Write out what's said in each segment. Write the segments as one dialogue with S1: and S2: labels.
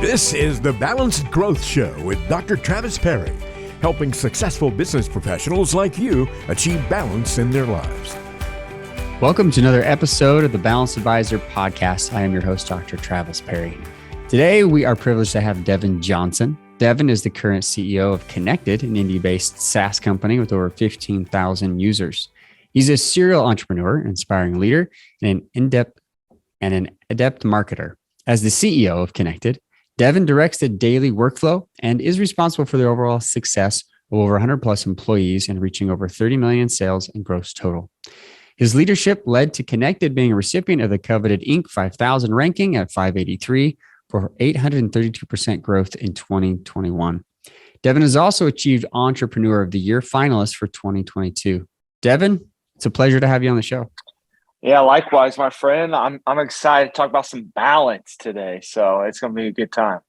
S1: This is the Balanced Growth Show with Dr. Travis Perry, helping successful business professionals like you achieve balance in their lives.
S2: Welcome to another episode of the Balanced Advisor podcast. I am your host, Dr. Travis Perry. Today, we are privileged to have Devin Johnson. Devin is the current CEO of Kennected, an India-based SaaS company with over 15,000 users. He's a serial entrepreneur, inspiring leader, and an adept marketer. As the CEO of Kennected, Devin directs the daily workflow and is responsible for the overall success of over 100 plus employees and reaching over 30 million in sales and gross total. His leadership led to Kennected being a recipient of the coveted Inc. 5000 ranking at 583 for 832% growth in 2021. Devin has also achieved Entrepreneur of the Year finalist for 2022. Devin, it's a pleasure to have you on the show.
S3: Yeah, likewise, my friend. I'm excited to talk about some balance today. So it's going to be a good time.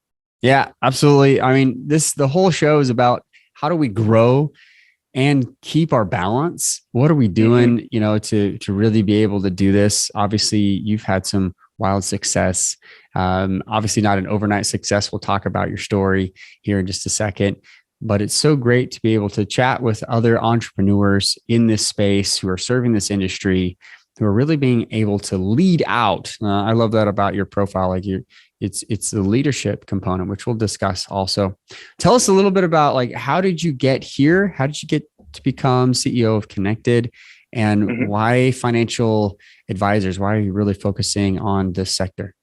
S2: Yeah, absolutely. I mean, the whole show is about how do we grow and keep our balance? What are we doing, to really be able to do this? Obviously, you've had some wild success. Obviously not an overnight success. We'll talk about your story here in just a second. But it's so great to be able to chat with other entrepreneurs in this space who are serving this industry, who are really being able to lead out. I love that about your profile. Like it's the leadership component, which we'll discuss also. Tell us a little bit about how did you get here? How did you get to become CEO of Kennected, and why financial advisors? Why are you really focusing on this sector?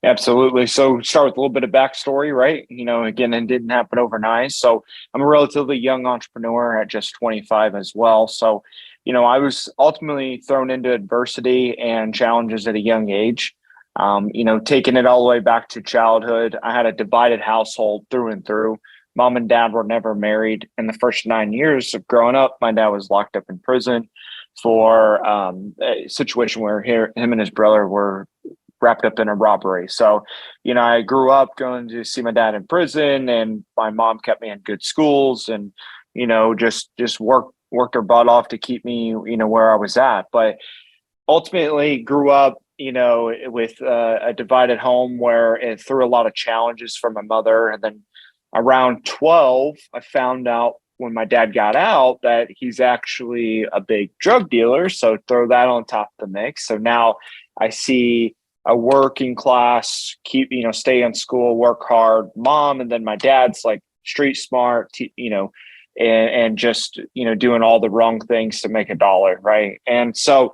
S3: Absolutely. So start with a little bit of backstory, right? Again, it didn't happen overnight. So I'm a relatively young entrepreneur at just 25 as well. So I was ultimately thrown into adversity and challenges at a young age. Taking it all the way back to childhood, I had a divided household through and through. Mom and dad were never married. In the first 9 years of growing up, my dad was locked up in prison for a situation where him and his brother were wrapped up in a robbery. So, I grew up going to see my dad in prison, and my mom kept me in good schools and, just worked her butt off to keep me, where I was at. But ultimately grew up, with a divided home where it threw a lot of challenges from my mother. And then around 12, I found out when my dad got out that he's actually a big drug dealer. So throw that on top of the mix. So now I see a working class, stay in school, work hard mom. And then my dad's like street smart, and just, doing all the wrong things to make a dollar. Right. And so,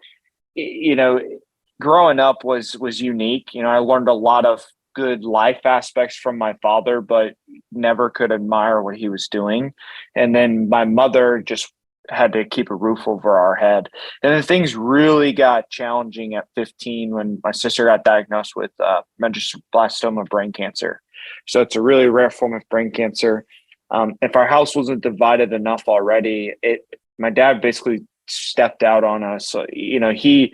S3: growing up was unique. I learned a lot of good life aspects from my father, but never could admire what he was doing. And then my mother just had to keep a roof over our head. And then things really got challenging at 15 when my sister got diagnosed with medulloblastoma brain cancer. So it's a really rare form of brain cancer. If our house wasn't divided enough already, my dad basically stepped out on us. He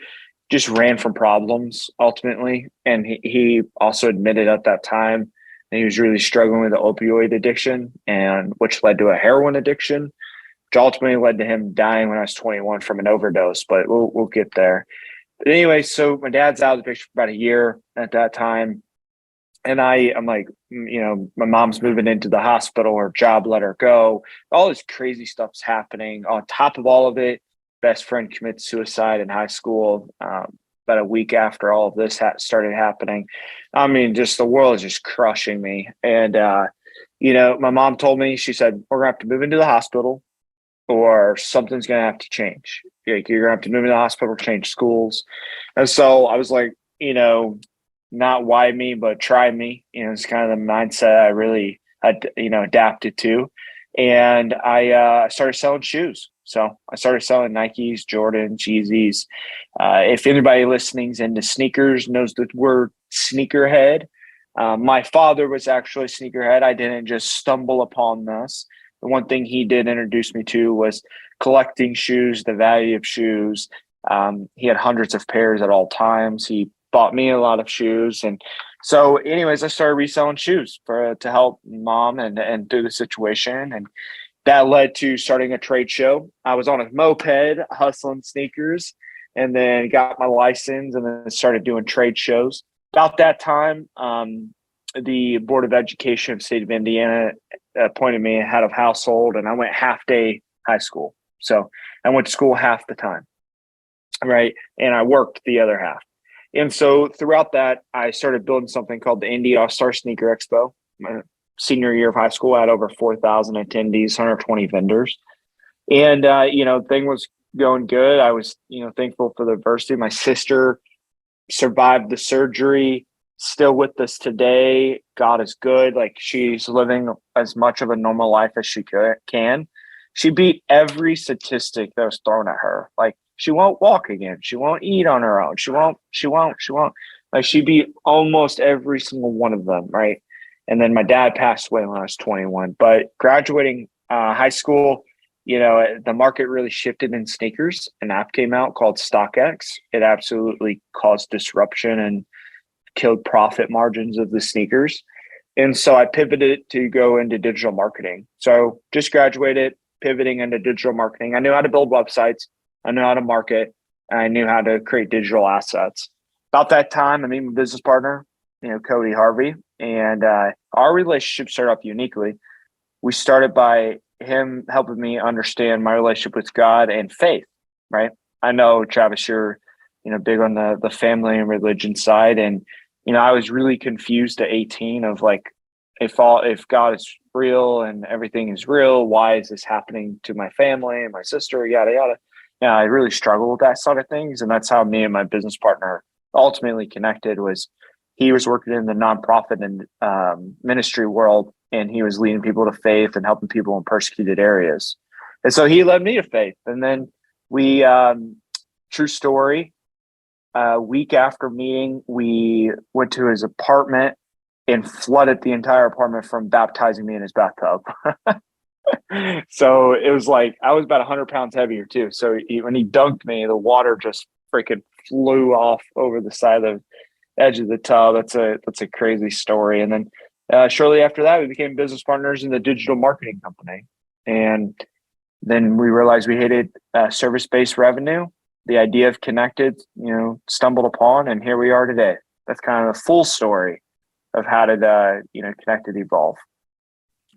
S3: just ran from problems ultimately. And he also admitted at that time that he was really struggling with the opioid addiction, and which led to a heroin addiction, which ultimately led to him dying when I was 21 from an overdose, but we'll get there. But anyway, so my dad's out of the picture for about a year at that time. And I'm like, my mom's moving into the hospital, her job let her go. All this crazy stuff's happening. On top of all of it, best friend commits suicide in high school about a week after all of this started happening. I mean, just the world is just crushing me. And, my mom told me, she said, we're going to have to move into the hospital or something's going to have to change. You're going to have to move into the hospital or change schools. And so I was like, not why me, but try me. It's kind of the mindset I really, adapted to. And I started selling shoes. So I started selling Nikes, Jordans, Yeezys. If anybody listening's into sneakers knows the word sneakerhead. My father was actually a sneakerhead. I didn't just stumble upon this. The one thing he did introduce me to was collecting shoes, the value of shoes. He had hundreds of pairs at all times. He bought me a lot of shoes. And so anyways, I started reselling shoes to help mom and through the situation. And that led to starting a trade show. I was on a moped hustling sneakers, and then got my license and then started doing trade shows. About that time, the Board of Education of the state of Indiana appointed me head of household, and I went half day high school. So I went to school half the time, right? And I worked the other half. And so throughout that, I started building something called the Indy All-Star Sneaker Expo. My senior year of high school, I had over 4,000 attendees, 120 vendors. And, thing was going good. I was, thankful for the adversity. My sister survived the surgery, still with us today. God is good. Like, she's living as much of a normal life as she can. She beat every statistic that was thrown at her. Like, she won't walk again. She won't eat on her own. She won't. Like, she beat almost every single one of them, right? And then my dad passed away when I was 21. But graduating high school, the market really shifted in sneakers. An app came out called StockX. It absolutely caused disruption and killed profit margins of the sneakers. And so I pivoted to go into digital marketing. So just graduated, pivoting into digital marketing. I knew how to build websites. I knew how to market. And I knew how to create digital assets. About that time, I met my business partner, Cody Harvey, and our relationship started off uniquely. We started by him helping me understand my relationship with God and faith, right? I know, Travis, you're, big on the family and religion side. And, I was really confused at 18 of like, if God is real and everything is real, why is this happening to my family and my sister, yada, yada. Yeah, I really struggled with that sort of things. And that's how me and my business partner ultimately connected. Was he was working in the nonprofit and ministry world, and he was leading people to faith and helping people in persecuted areas. And so he led me to faith. And then we, true story, a week after meeting, we went to his apartment and flooded the entire apartment from baptizing me in his bathtub. So it was like, I was about 100 pounds heavier too. So when he dunked me, the water just freaking flew off over the side of the edge of the tub. That's a crazy story. And then shortly after that, we became business partners in the digital marketing company. And then we realized we hated service-based revenue. The idea of Kennected, stumbled upon, and here we are today. That's kind of the full story of how did Kennected evolve.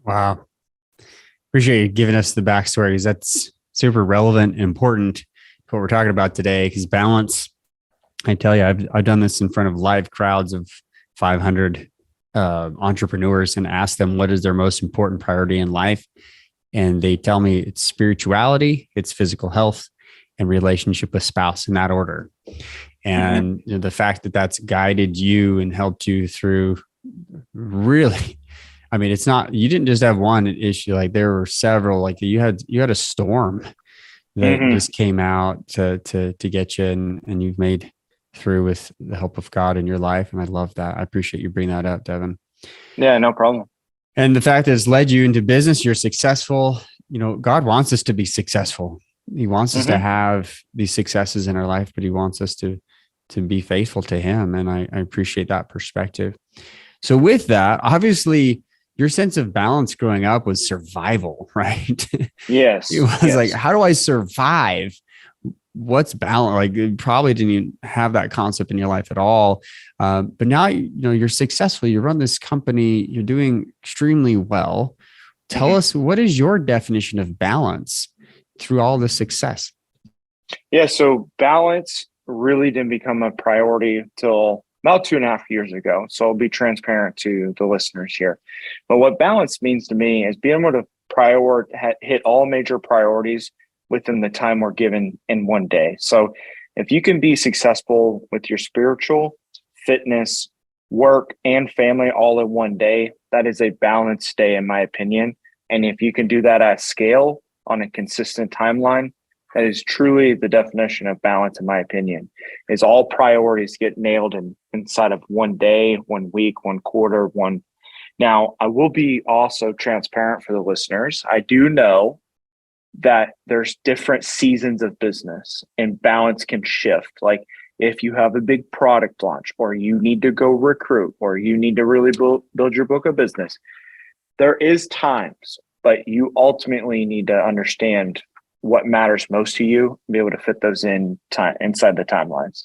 S2: Wow. Appreciate you giving us the backstory, because that's super relevant and important to what we're talking about today. Because balance, I tell you, I've done this in front of live crowds of 500 entrepreneurs and asked them what is their most important priority in life. And they tell me it's spirituality, it's physical health, and relationship with spouse, in that order. And the fact that that's guided you and helped you through, really, I mean, it's not, you didn't just have one issue. Like, there were several, like you had a storm that just came out to get you, and you've made through with the help of God in your life. And I love that. I appreciate you bringing that up, Devin.
S3: Yeah, no problem.
S2: And the fact that it's led you into business, you're successful. God wants us to be successful. He wants us to have these successes in our life, but he wants us to be faithful to him. And I appreciate that perspective. So with that, obviously your sense of balance growing up was survival, right?
S3: Yes.
S2: It was like, how do I survive? What's balance? Like, you probably didn't even have that concept in your life at all. But now, you're successful. You run this company, you're doing extremely well. Tell us, what is your definition of balance through all the success?
S3: Yeah. So balance really didn't become a priority till about 2.5 years ago. So I'll be transparent to the listeners here. But what balance means to me is being able to hit all major priorities within the time we're given in one day. So if you can be successful with your spiritual, fitness, work, and family all in one day, that is a balanced day, in my opinion. And if you can do that at scale on a consistent timeline, that is truly the definition of balance, in my opinion, is all priorities get nailed inside of one day, 1 week, 1 quarter, one. Now, I will be also transparent for the listeners. I do know that there's different seasons of business, and balance can shift. Like, if you have a big product launch, or you need to go recruit, or you need to really build your book of business, there is times, but you ultimately need to understand what matters most to you and be able to fit those inside the timelines.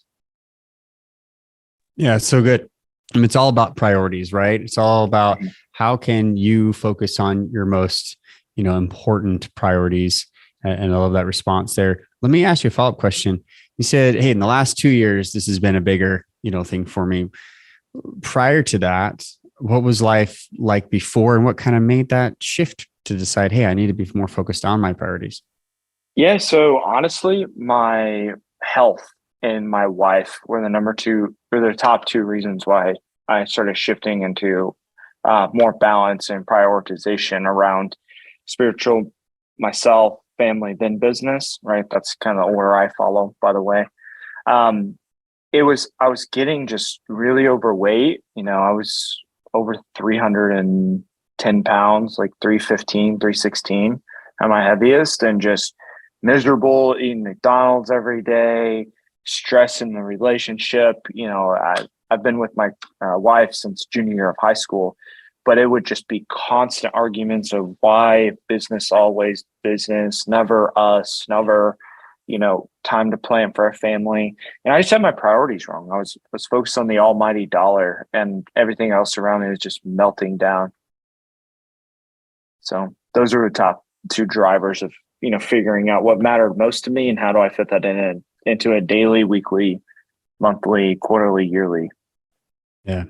S2: Yeah, it's so good. And it's all about priorities, right? It's all about how can you focus on your most, important priorities. And I love that response there. Let me ask you a follow-up question. You said, hey, in the last 2 years, this has been a bigger, thing for me. Prior to that, what was life like before, and what kind of made that shift to decide, hey, I need to be more focused on my priorities?
S3: Yeah. So honestly, my health and my wife were the top two reasons why I started shifting into more balance and prioritization around spiritual, myself, family, then business, right? That's kind of the order I follow, by the way. I was getting just really overweight. I was over 310 pounds, like 315, 316 at my heaviest, and just miserable, eating McDonald's every day, stress in the relationship. I've been with my wife since junior year of high school, but it would just be constant arguments of why business, always business, never us, never, time to plan for a family. And I just had my priorities wrong. I was focused on the almighty dollar, and everything else around me was just melting down. So those are the top two drivers of, figuring out what mattered most to me and how do I fit that into a daily, weekly, monthly, quarterly, yearly.
S2: Yeah.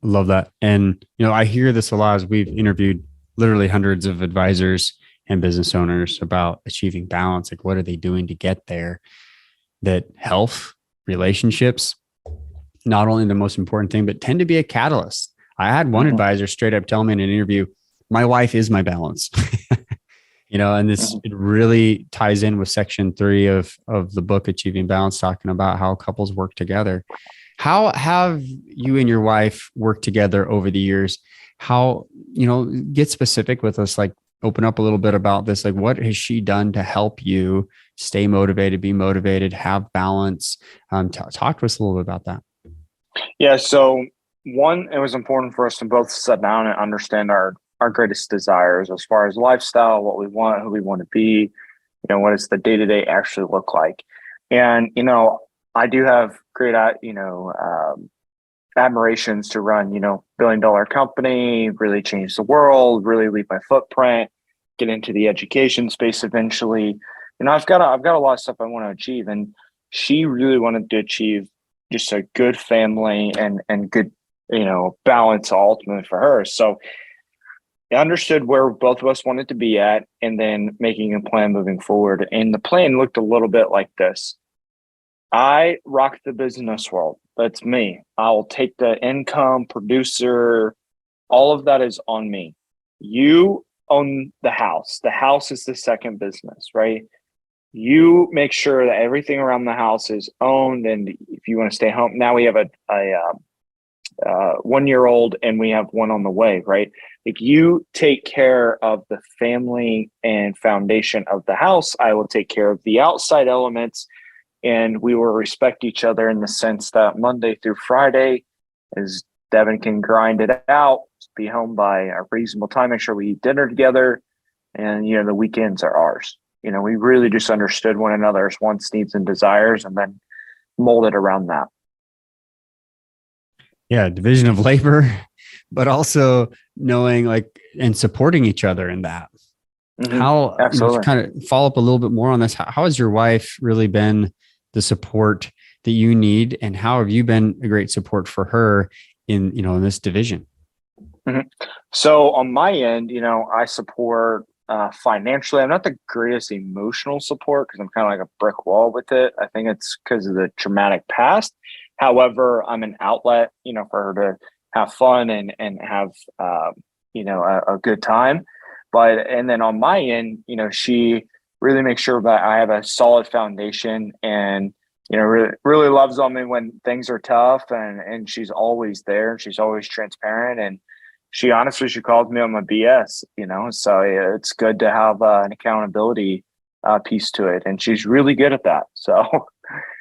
S2: I love that. And, I hear this a lot as we've interviewed literally hundreds of advisors and business owners about achieving balance. Like, what are they doing to get there? That health, relationships, not only the most important thing, but tend to be a catalyst. I had one advisor straight up tell me in an interview, my wife is my balance. And this it really ties in with section 3 of the book, Achieving Balance, talking about how couples work together. How have you and your wife worked together over the years? How, get specific with us, like open up a little bit about this. Like, what has she done to help you stay motivated, be motivated, have balance? Talk to us a little bit about that.
S3: Yeah. So one, it was important for us to both sit down and understand our greatest desires as far as lifestyle, what we want, who we want to be, what does the day-to-day actually look like? And, I do have great, admirations to run, billion-dollar company, really change the world, really leave my footprint, get into the education space eventually. I've got a lot of stuff I want to achieve, and she really wanted to achieve just a good family and good, balance ultimately for her. So I understood where both of us wanted to be at, and then making a plan moving forward. And the plan looked a little bit like this. I rock the business world. That's me. I'll take the income, producer, all of that is on me. You own the house. The house is the second business, right? You make sure that everything around the house is owned. And if you want to stay home, now we have a 1-year-old and we have one on the way, right? Like, you take care of the family and foundation of the house. I will take care of the outside elements, and we will respect each other in the sense that Monday through Friday, as Devin can grind it out, be home by a reasonable time, make sure we eat dinner together, and, the weekends are ours. We really just understood one another's wants, needs, and desires, and then molded around that.
S2: Yeah, division of labor, but also knowing and supporting each other in that. How, to kind of follow up a little bit more on this, how has your wife really been the support that you need, and how have you been a great support for her in this division?
S3: So on my end, I support financially. I'm not the greatest emotional support because I'm kind of like a brick wall with it. I think it's because of the traumatic past. However, I'm an outlet, for her to have fun and have, a good time. And then on my end, she really makes sure that I have a solid foundation, and, really, really loves on me when things are tough, and she's always there, and she's always transparent. And she calls me on my BS, so it's good to have an accountability piece to it. And she's really good at that. So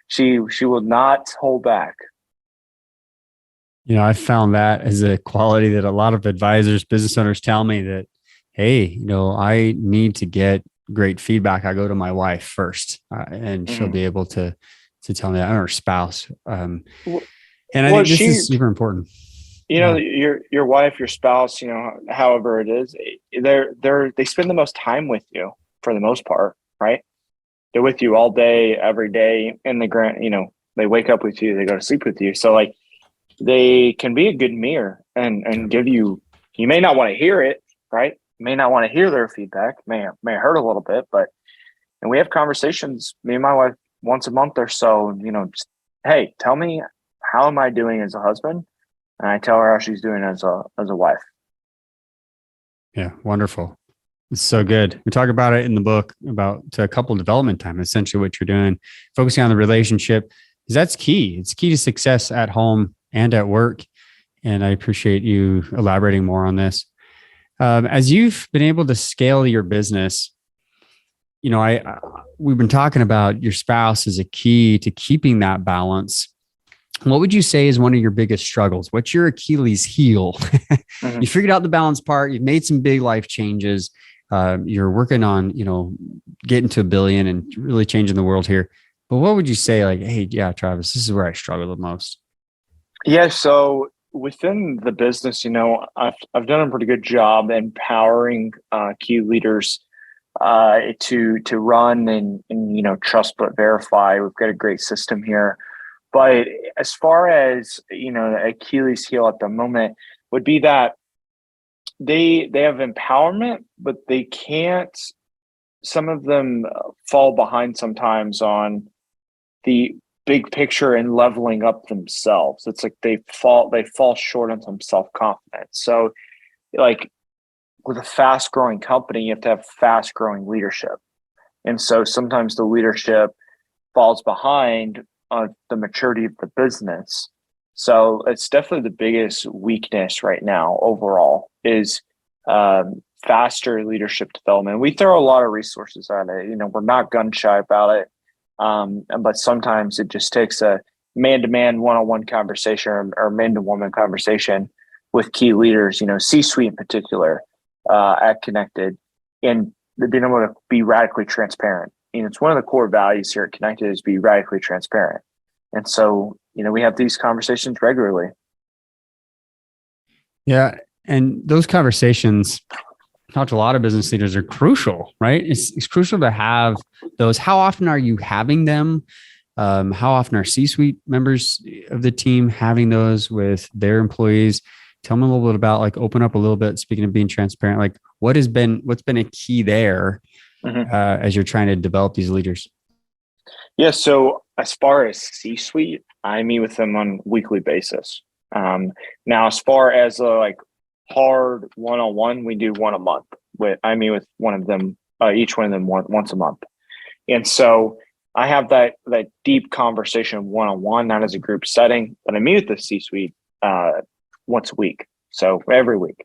S3: she will not hold back.
S2: I found that as a quality that a lot of advisors, business owners tell me that, hey, I need to get great feedback. I go to my wife first, and she'll be able to tell me that, or her spouse. And I
S3: Well,
S2: think this is super important.
S3: your wife, your spouse, however it is, they spend the most time with you for the most part, right? They're with you all day, every day in the they wake up with you, they go to sleep with you. So like they can be a good mirror and give you may not want to hear it, right? You may not want to hear their feedback, may hurt a little bit, and we have conversations, me and my wife, once a month or so, just, hey, tell me, how am I doing as a husband? And I tell her how she's doing as a wife.
S2: Yeah, wonderful. It's so good. We talk about it in the book about to couple development time, essentially what you're doing, focusing on the relationship, because that's key. It's key to success at home and at work. And I appreciate you elaborating more on this. As you've been able to scale your business, we've been talking about your spouse as a key to keeping that balance. What would you say is one of your biggest struggles? What's your Achilles heel?
S3: Mm-hmm.
S2: You figured out the balance part. You've made some big life changes. You're working on, getting to $1 billion and really changing the world here. But what would you say? Like, hey, yeah, Travis, this is where I struggle the most.
S3: Yeah. So within the business, I've done a pretty good job empowering key leaders to run and trust but verify. We've got a great system here. But as far as the Achilles heel at the moment would be that they have empowerment, but they can't. Some of them fall behind sometimes on the big picture and leveling up themselves. It's like they fall short on some self-confidence. So, like with a fast-growing company, you have to have fast-growing leadership, and so sometimes the leadership falls behind on the maturity of the business. So it's definitely the biggest weakness right now overall is faster leadership development. We throw a lot of resources at it. We're not gun shy about it. But sometimes it just takes a man-to-man, one-on-one conversation or man-to-woman conversation with key leaders, C-suite in particular, at Kennected, and being able to be radically transparent. It's one of the core values here at Kennected is be radically transparent. And so, we have these conversations regularly.
S2: Yeah. And those conversations, talk to a lot of business leaders, are crucial, right? It's crucial to have those. How often are you having them? How often are C-suite members of the team having those with their employees? Tell me a little bit about, open up a little bit. Speaking of being transparent, what's been a key there as you're trying to develop these leaders?
S3: Yeah. So as far as C-suite, I meet with them on a weekly basis. Now, as far as hard one-on-one, we do one a month. I meet with one of them, each one of them once a month. And so I have that deep conversation one-on-one, not as a group setting, but I meet with the C-suite once a week. So every week.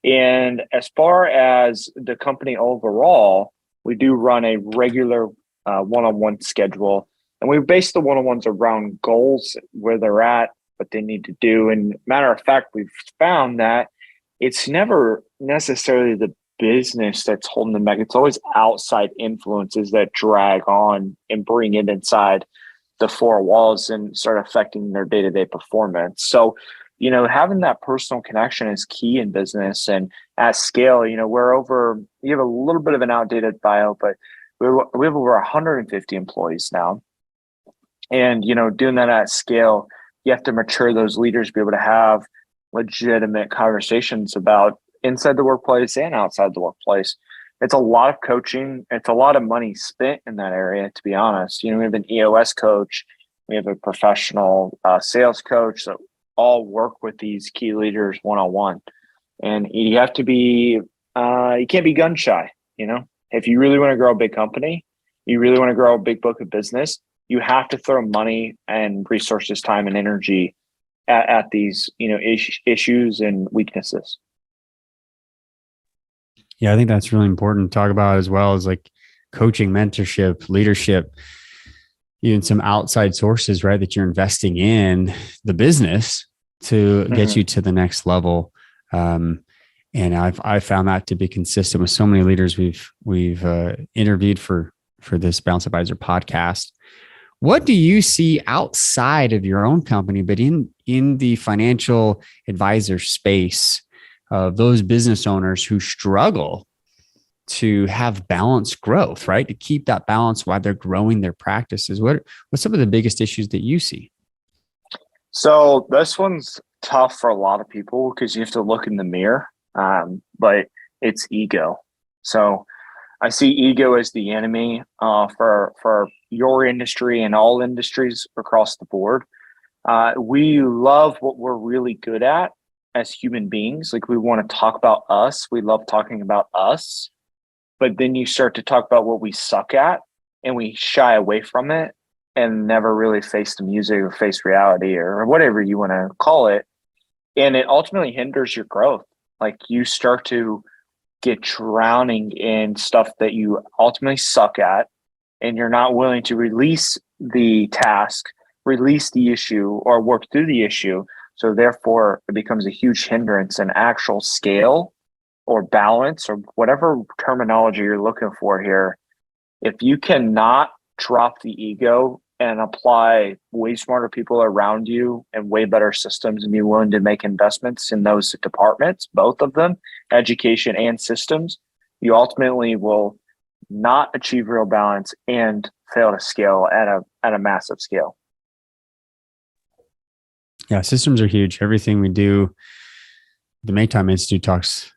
S3: And as far as the company overall, we do run a regular one-on-one schedule. And we base the one-on-ones around goals, where they're at, what they need to do. And matter of fact, we've found that it's never necessarily the business that's holding them back. It's always outside influences that drag on and bring it inside the four walls and start affecting their day-to-day performance. So, having that personal connection is key in business. And at scale, you have a little bit of an outdated bio, but we have over 150 employees now. And, doing that at scale, you have to mature those leaders, be able to have legitimate conversations about inside the workplace and outside the workplace. It's a lot of coaching. It's a lot of money spent in that area, to be honest. We have an EOS coach. We have a professional sales coach that all work with these key leaders one-on-one. And you have to be, you can't be gun shy. If you really want to grow a big company, you really want to grow a big book of business, you have to throw money and resources, time and energy at these, issues and weaknesses.
S2: Yeah, I think that's really important to talk about, as well as coaching, mentorship, leadership, even some outside sources, right? That you're investing in the business to get you to the next level. And I've found that to be consistent with so many leaders we've interviewed for this Balance Advisor podcast. What do you see outside of your own company, but in the financial advisor space of those business owners who struggle to have balanced growth, right? To keep that balance while they're growing their practices. What's some of the biggest issues that you see?
S3: So this one's tough for a lot of people because you have to look in the mirror, but it's ego. So I see ego as the enemy for your industry and all industries across the board. We love what we're really good at as human beings. Like we want to talk about us. We love talking about us. But then you start to talk about what we suck at and we shy away from it and never really face the music or face reality or whatever you want to call it. And it ultimately hinders your growth. Like you start to get drowning in stuff that you ultimately suck at, and you're not willing to release the task, release the issue, or work through the issue. So therefore, it becomes a huge hindrance in actual scale or balance or whatever terminology you're looking for here. If you cannot drop the ego and apply way smarter people around you and way better systems and be willing to make investments in those departments, both of them, education and systems, you ultimately will not achieve real balance and fail to scale at a massive scale.
S2: Yeah, systems are huge. Everything we do, the Maytime Institute talks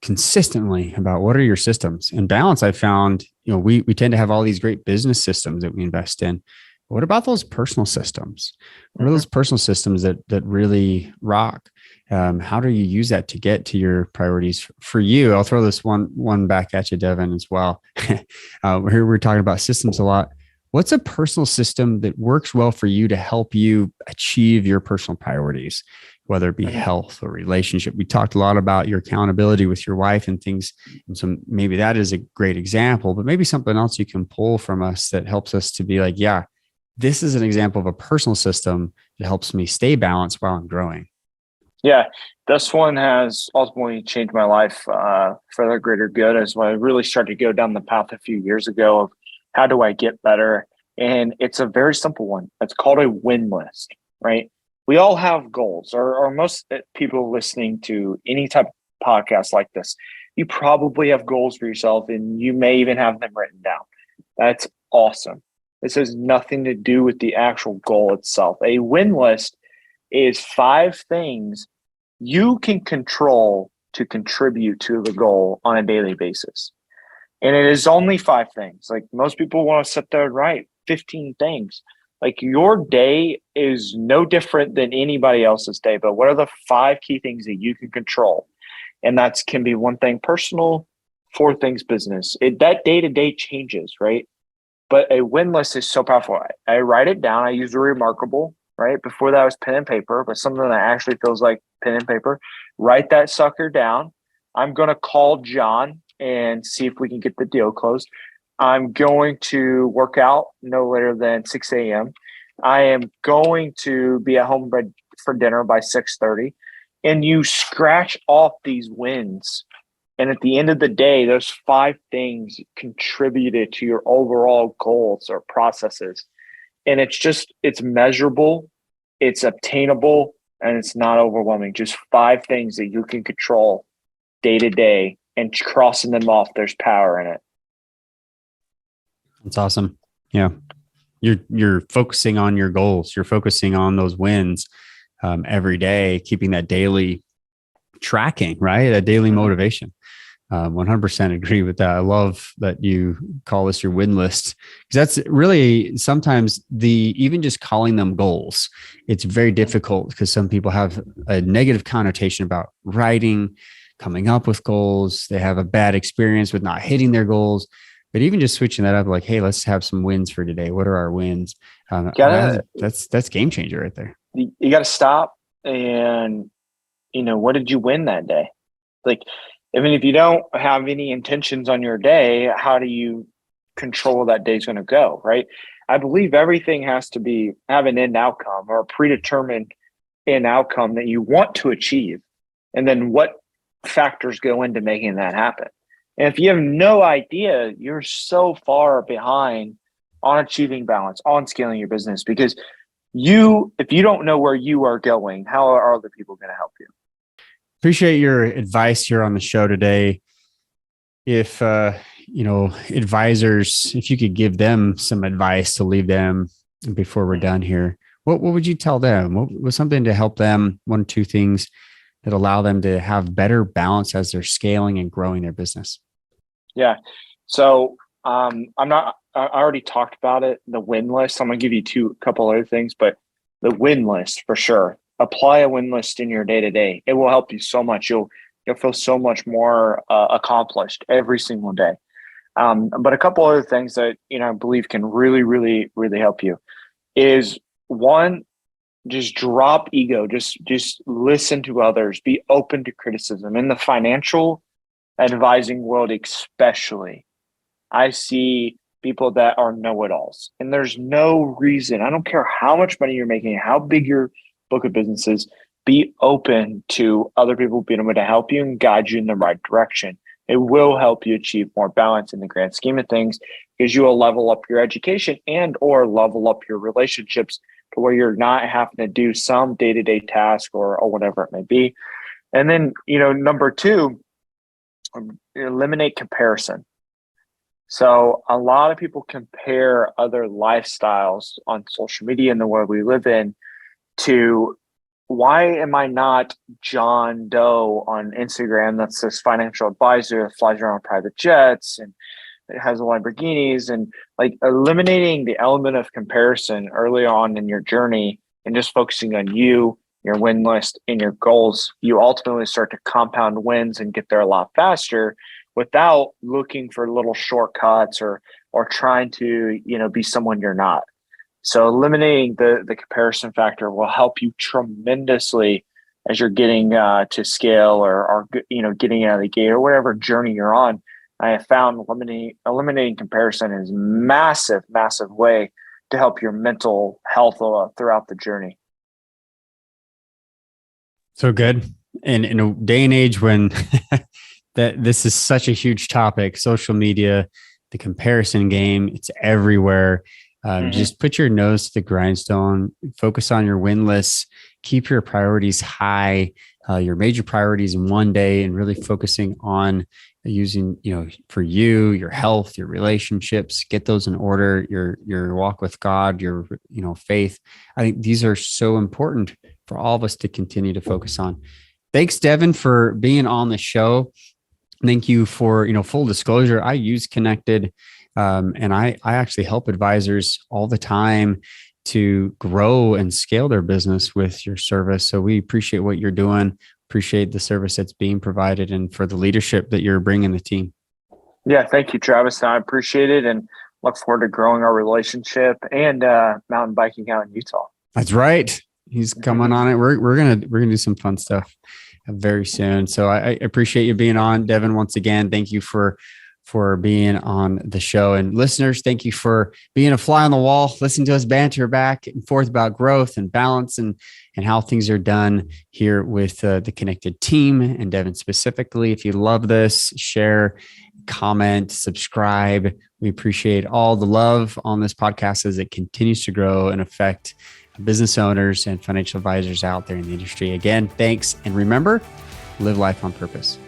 S2: consistently about what are your systems and balance. I found, we tend to have all these great business systems that we invest in. What about those personal systems? What are those personal systems that really rock? How do you use that to get to your priorities? For you, I'll throw this one back at you, Devin, as well. We're talking about systems a lot. What's a personal system that works well for you to help you achieve your personal priorities, whether it be health or relationship? We talked a lot about your accountability with your wife and things. And so maybe that is a great example, but maybe something else you can pull from us that helps us to be like, yeah, this is an example of a personal system that helps me stay balanced while I'm growing.
S3: Yeah, this one has ultimately changed my life for the greater good as I really started to go down the path a few years ago of how do I get better? And it's a very simple one. It's called a win list, right? We all have goals, or most people listening to any type of podcast like this, you probably have goals for yourself and you may even have them written down. That's awesome. This has nothing to do with the actual goal itself. A win list is 5 things you can control to contribute to the goal on a daily basis. And it is only 5 things. Like most people want to sit there and write 15 things. Like your day is no different than anybody else's day, but what are the 5 key things that you can control? And that can be 1 thing personal, 4 things business. That day to day changes, right? But a win list is so powerful. I write it down. I use a remarkable, right? Before that was pen and paper, but something that actually feels like pen and paper. Write that sucker down. I'm going to call John and see if we can get the deal closed. I'm going to work out no later than 6 a.m. I am going to be at home for dinner by 6:30. And you scratch off these wins. And at the end of the day, those 5 things contributed to your overall goals or processes. And it's measurable, it's obtainable, and it's not overwhelming. Just 5 things that you can control day to day, and crossing them off, there's power in it.
S2: That's awesome. Yeah. You're focusing on your goals. You're focusing on those wins every day, keeping that daily tracking, right? That daily motivation. 100% agree with that. I love that you call this your win list, because that's really sometimes even just calling them goals. It's very difficult because some people have a negative connotation about writing, coming up with goals. They have a bad experience with not hitting their goals. But even just switching that up, like, hey, let's have some wins for today. What are our wins? That's game changer right there.
S3: You got to stop and, what did you win that day? Like, I mean, if you don't have any intentions on your day, how do you control that day's going to go, right? I believe everything has to have an end outcome or a predetermined end outcome that you want to achieve. And then what factors go into making that happen? And if you have no idea, you're so far behind on achieving balance, on scaling your business. Because if you don't know where you are going, how are other people going to help you?
S2: Appreciate your advice here on the show today. If, advisors, if you could give them some advice to leave them before we're done here, what would you tell them? What was something to help them, one or two things that allow them to have better balance as they're scaling and growing their business?
S3: Yeah. So I already talked about it, the win list. I'm going to give you a couple other things, but the win list for sure. Apply a win list in your day-to-day. It will help you so much. You'll feel so much more accomplished every single day. But a couple other things that, I believe can really, really, really help you is one, just drop ego. Just listen to others. Be open to criticism. In the financial advising world, especially, I see people that are know-it-alls, and there's no reason. I don't care how much money you're making, how big your book of business is. Be open to other people being able to help you and guide you in the right direction. It will help you achieve more balance in the grand scheme of things, because you will level up your education and or level up your relationships to where you're not having to do some day-to-day task or whatever it may be. And then, number two, eliminate comparison. So a lot of people compare other lifestyles on social media in the world we live in to, why am I not John Doe on Instagram that's this financial advisor that flies around private jets and it has Lamborghinis? And like, eliminating the element of comparison early on in your journey and just focusing on you, your win list, and your goals, you ultimately start to compound wins and get there a lot faster without looking for little shortcuts or trying to, be someone you're not. So eliminating the comparison factor will help you tremendously as you're getting to scale or getting out of the gate or whatever journey you're on. I have found eliminating comparison is massive way to help your mental health throughout the journey.
S2: So good. And in a day and age when this is such a huge topic, social media, the comparison game, it's everywhere. Just put your nose to the grindstone, focus on your win lists, keep your priorities high, your major priorities in one day, and really focusing on using, for you, your health, your relationships, get those in order, your walk with God, your, faith. I think these are so important for all of us to continue to focus on. Thanks, Devin, for being on the show. Thank you for, full disclosure. I use Kennected. And I actually help advisors all the time to grow and scale their business with your service. So we appreciate what you're doing, appreciate the service that's being provided, and for the leadership that you're bringing the team.
S3: Yeah, thank you, Travis. I appreciate it and look forward to growing our relationship and mountain biking out in Utah.
S2: That's right. He's coming on it. We're gonna do some fun stuff very soon. So I appreciate you being on, Devin. Once again, thank you for being on the show. And listeners, thank you for being a fly on the wall, listening to us banter back and forth about growth and balance and how things are done here with the Kennected team and Devin specifically. If you love this, share, comment, subscribe. We appreciate all the love on this podcast as it continues to grow and affect business owners and financial advisors out there in the industry. Again, thanks. And remember, live life on purpose.